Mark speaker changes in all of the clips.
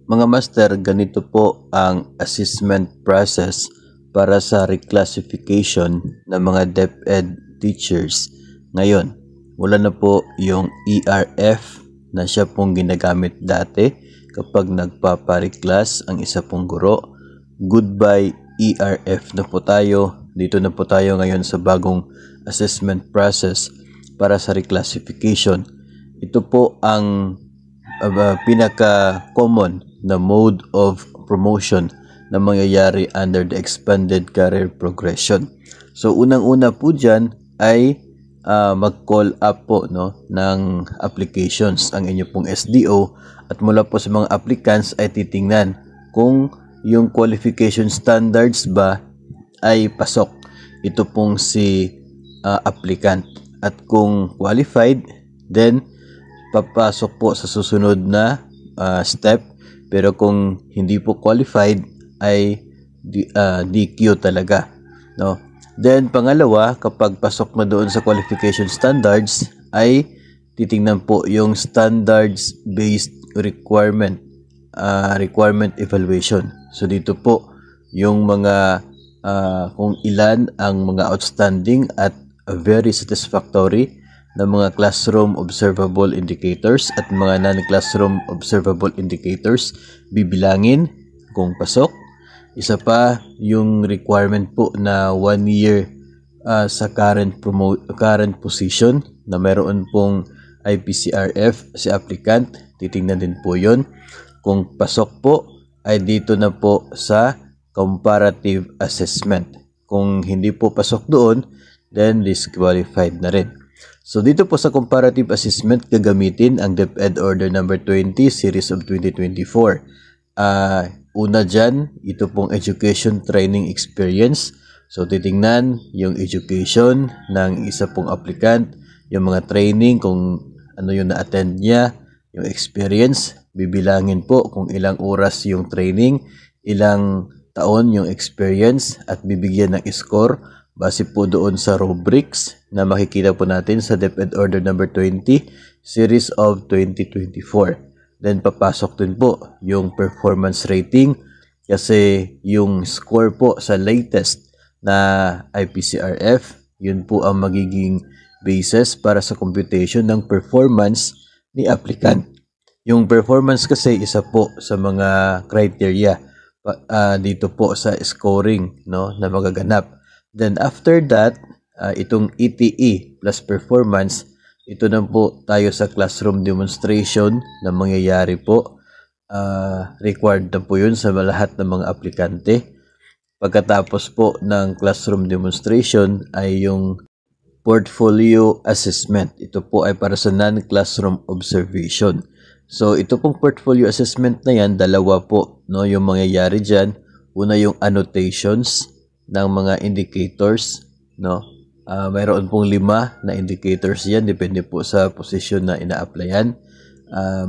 Speaker 1: Mga master, ganito po ang assessment process para sa reclassification ng mga DepEd teachers. Ngayon, wala na po yung ERF na siya pong ginagamit dati kapag nagpapareclass ang isa pong guro. Goodbye ERF na po tayo. Dito na po tayo ngayon sa bagong assessment process para sa reclassification. Ito po ang pinaka-common na mode of promotion na mangyayari under the expanded career progression. So, unang-una po dyan ay mag-call up po ng applications ang inyo pong SDO, at mula po sa mga applicants ay titingnan kung yung qualification standards ba ay pasok. Ito pong si applicant, at kung qualified, then papasok po sa susunod na step. Pero kung hindi po qualified ay DQ talaga, no? Then pangalawa, kapag pasok na doon sa qualification standards, ay titingnan po yung standards based requirement evaluation. So dito po yung mga kung ilan ang mga outstanding at very satisfactory na mga classroom observable indicators at mga non-classroom observable indicators, bibilangin kung pasok. Isa pa yung requirement po na 1 year sa current position na meron pong IPCRF si applicant, titingnan din po yon. Kung pasok po ay dito na po sa comparative assessment. Kung hindi po pasok doon, then disqualified na rin. So dito po sa comparative assessment, gagamitin ang DepEd Order number 20 series of 2024. Una dyan, ito pong education training experience. So titingnan yung education ng isa pong applicant, yung mga training kung ano yung na-attend niya, yung experience, bibilangin po kung ilang oras yung training, ilang taon yung experience, at bibigyan ng score base po doon sa rubrics na makikita po natin sa DepEd Order number 20 series of 2024. Then papasok din po yung performance rating, kasi yung score po sa latest na IPCRF, yun po ang magiging basis para sa computation ng performance ni applicant. Yung performance kasi isa po sa mga criteria dito po sa scoring na magaganap. Then after that, itong ETE plus performance, ito na po tayo sa classroom demonstration na mangyayari po. Required na po yun sa lahat ng mga aplikante. Pagkatapos po ng classroom demonstration ay yung portfolio assessment. Ito po ay para sa non-classroom observation. So ito pong portfolio assessment na yan, dalawa po yung mangyayari dyan. Una yung annotations ng mga indicators, mayroon pong 5 na indicators yan, depende po sa position na ina-applyan.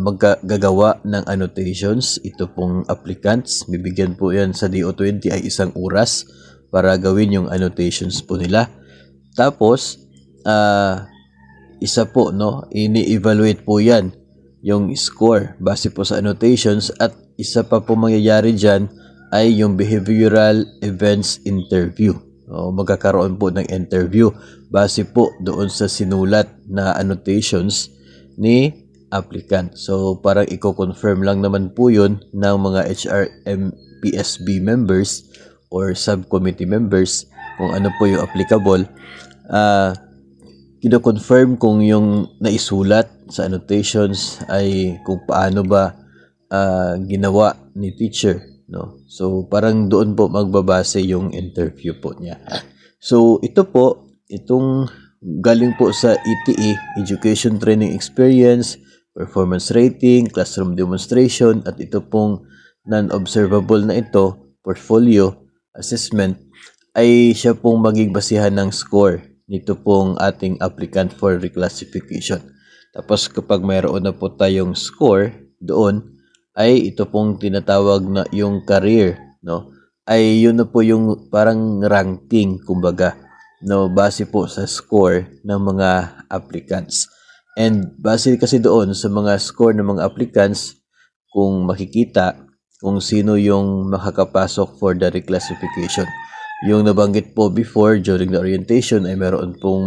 Speaker 1: Maggagawa ng annotations ito pong applicants, bibigyan po yan sa DO20 ay 1 oras para gawin yung annotations po nila. Tapos isa po ini-evaluate po yan yung score base po sa annotations, at isa pa po mangyayari dyan ay yung behavioral events interview. Magkakaroon po ng interview base po doon sa sinulat na annotations ni applicant. So parang i-confirm lang naman po yun ng mga HRMPSB members or subcommittee members kung ano po yung applicable. Kino-confirm kung yung naisulat sa annotations ay kung paano ba ginawa ni teacher. So parang doon po magbabase yung interview po niya. So ito po, itong galing po sa ETE, Education Training Experience, Performance Rating, Classroom Demonstration, at ito pong non-observable na ito, Portfolio Assessment, ay siya pong maging basihan ng score nito pong ating applicant for reclassification. Tapos kapag mayroon na po tayong score doon, ay ito pong tinatawag na yung career, ay yun na po yung parang ranking, kumbaga, base po sa score ng mga applicants. And base kasi doon sa mga score ng mga applicants, kung makikita, kung sino yung makakapasok for the reclassification. Yung nabanggit po before during the orientation ay meron pong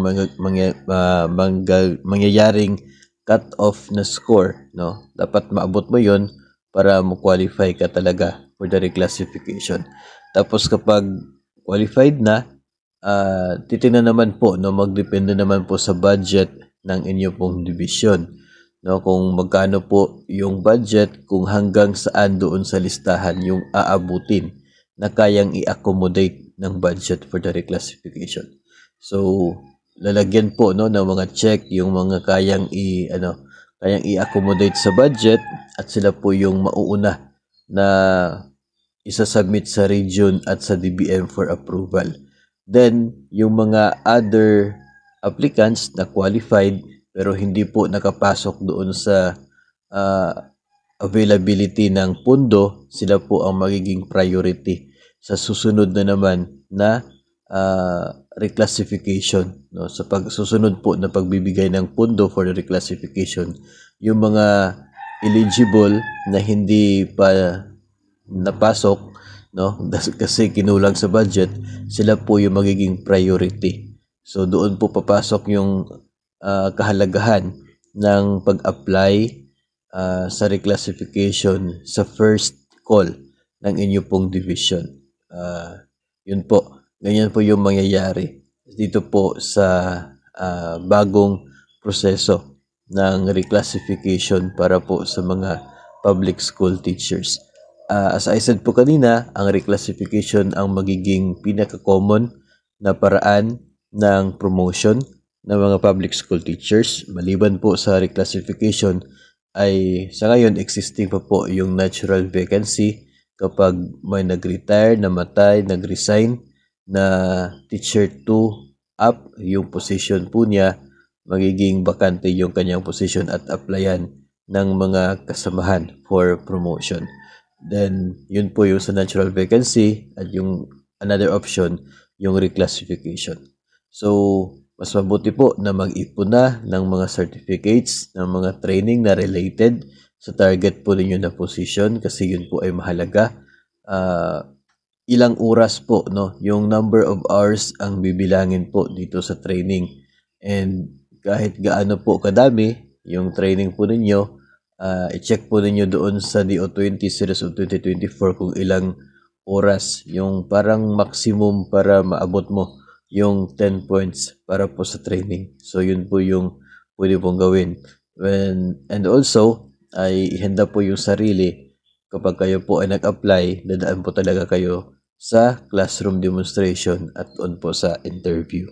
Speaker 1: mangyayaring cut-off na score, no? Dapat maabot mo yon para mo-qualify ka talaga for the reclassification. Tapos kapag qualified na, titingnan naman po, no, magdepende naman po sa budget ng inyo pong division, no, kung magkano po yung budget, kung hanggang saan doon sa listahan yung aabutin na kayang i-accommodate ng budget for the reclassification. So lalagyan po, no, ng mga check yung mga kayang i-accommodate sa budget, at sila po yung mauuna na isa-submit sa region at sa DBM for approval. Then yung mga other applicants na qualified pero hindi po nakapasok doon sa availability ng pundo, sila po ang magiging priority sa susunod na naman na reclassification, no? Sa susunod po na pagbibigay ng pundo for the reclassification, yung mga eligible na hindi pa napasok, no, kasi kinulang sa budget, sila po yung magiging priority. So doon po papasok yung kahalagahan ng pag-apply sa reclassification sa first call ng inyo pong division. Yun po, ganyan po yung mangyayari dito po sa bagong proseso ng reclassification para po sa mga public school teachers. As I said po kanina, ang reclassification ang magiging pinaka-common na paraan ng promotion ng mga public school teachers. Maliban po sa reclassification ay sa ngayon existing pa po yung natural vacancy kapag may nag-retire, namatay, nag-resign na teacher 2 up yung position po niya, magiging bakante yung kanyang position at applyan ng mga kasamahan for promotion. Then yun po yung sa natural vacancy, at yung another option yung reclassification. So mas mabuti po na mag-ipon na ng mga certificates, ng mga training na related sa target po ninyo na position, kasi yun po ay mahalaga. Ilang oras po, no, yung number of hours ang bibilangin po dito sa training, and kahit gaano po kadami yung training po ninyo, i-check po ninyo doon sa DO20 Series of 2024 kung ilang oras yung parang maximum para maabot mo yung 10 points para po sa training. So yun po yung pwede pong gawin. And also ay ihanda po yung sarili kapag kayo po ay nag-apply, dadaan po talaga kayo sa classroom demonstration at on po sa interview.